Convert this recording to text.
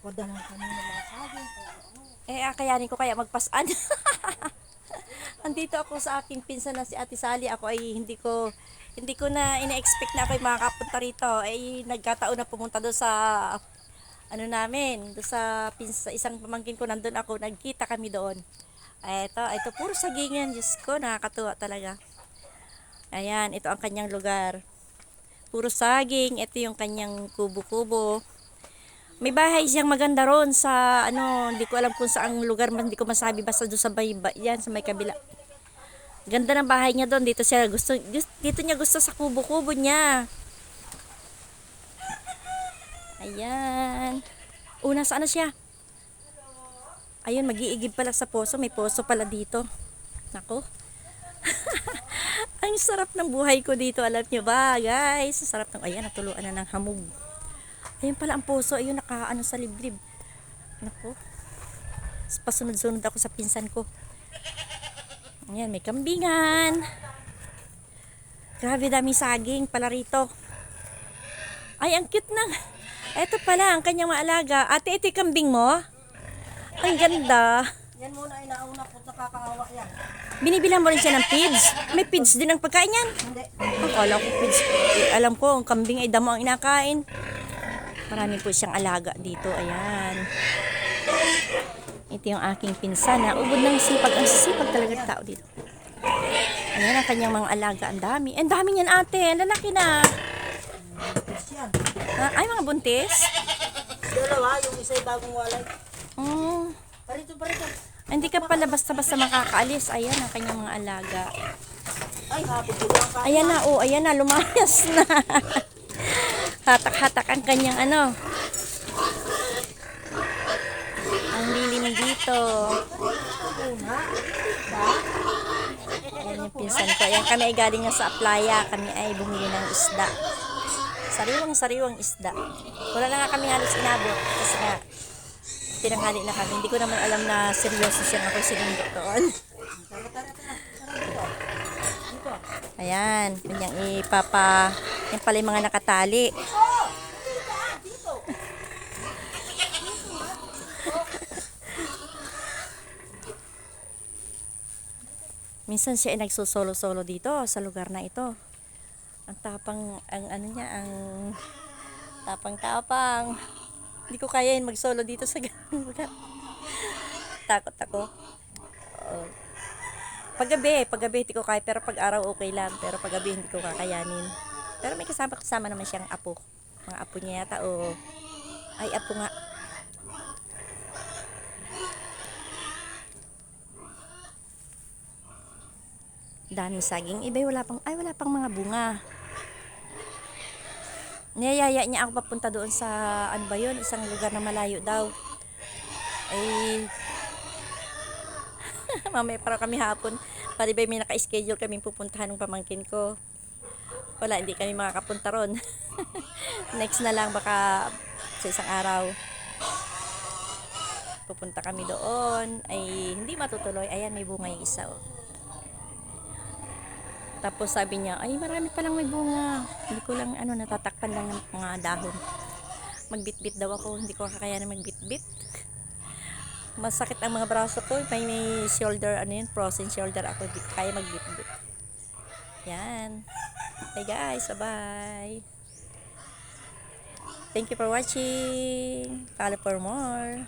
Padalang kami ng mga saging. Kayanin ko kaya magpasan. Andito ako sa aking pinsan na si Ate Sally. Ako ay hindi ko na ina-expect na ako ay makakapunta rito. Ay nagkataon na pumunta doon sa ano namin, doon sa isang pamangkin ko, nandun ako, nagkita kami doon. Ito puro sagingan, Diyos ko, nakakatuwa talaga. Ayan, ito ang kanyang lugar. Puro saging, ito yung kanyang kubo-kubo. May bahay siyang maganda ron sa hindi ko alam kung saang lugar, hindi ko masabi, basta doon sa yan, sa may kabila. Ganda ng bahay niya doon, dito niya gusto sa kubo-kubo niya. Ayan. Nasa ano siya? Ayun, mag-iigib pala sa poso. May poso pala dito. Nako. Ang sarap ng buhay ko dito. Alam niyo ba, guys? Ang sarap ng... Ayan, natuluan na ng hamog. Ayun pala ang poso. Ayun, nakaano sa liblib. Nako. Pasunod-sunod ako sa pinsan ko. Ayan, may kambingan. Grabe, daming saging pala rito. Ay, ang cute ng... Ito pala, ang kanyang maalaga. Ate, ito yung kambing mo? Ang ganda. Yan muna ay nauna ko, nakakahawa yan. Binibilang mo rin siya ng feeds? May feeds din ang pagkain yan? Hindi. Akala ko feeds. Alam ko, ang kambing ay damo ang inakain. Marami po siyang alaga dito. Ayan. Ito yung aking pinsan na ubod ng sipag. Ang sipag talaga ng tao dito. Ayan ang kanyang mga alaga. Ang dami. Ang dami niyan, ate. Ang lalaki na. Yan. Ay, mga buntis? Dalawa, yung isa ay bagong walay. Parito. Hindi ka pala basta-basta makakaalis. Ayan ang kanyang mga alaga. Ay, habig ko lang ka. Ayan na, lumayas na. Hatak-hatak ang kanyang ang lilim dito. Ayan yung pinsan ko. Ayan, kami ay galing na sa playa. Kami ay bumili ng isda. Sariwang isda. Wala na nga kami halos inabot. Kasi nga, tinanghali na kami. Hindi ko naman alam na seryoso siyang ako sinundok doon. Ayan. Kanyang yan pala yung mga nakatali. Minsan siya ay nagsusolo-solo dito sa lugar na ito. Ang tapang, ang tapang. Hindi ko kaya yun mag-solo dito sa ganung lugar. Takot ako. Paggabi hindi ko kaya, pero pag araw okay lang, pero paggabi hindi ko kakayanin. Pero may kasama naman siyang apo. Mga apo niya yata ay apo nga. Daming saging. Wala pang mga bunga. Niyayaya niya ako papunta doon sa isang lugar na malayo daw. Mamaya para kami hapon. Pari ba may naka-schedule kami pupuntahan ng pamangkin ko. Wala, hindi kami makakapunta ron. Next na lang baka sa isang araw. Pupunta kami doon. Hindi matutuloy. Ayan, may bunga yung isa. Tapos sabi niya, ay marami palang may bunga. Hindi ko lang, natatakpan lang ng mga dahon. Magbitbit daw ako, hindi ko kakayanan magbitbit. Masakit ang mga braso ko, may shoulder, frozen shoulder ako, hindi kaya magbitbit. Yan. Hey guys, bye-bye. Thank you for watching. Follow for more.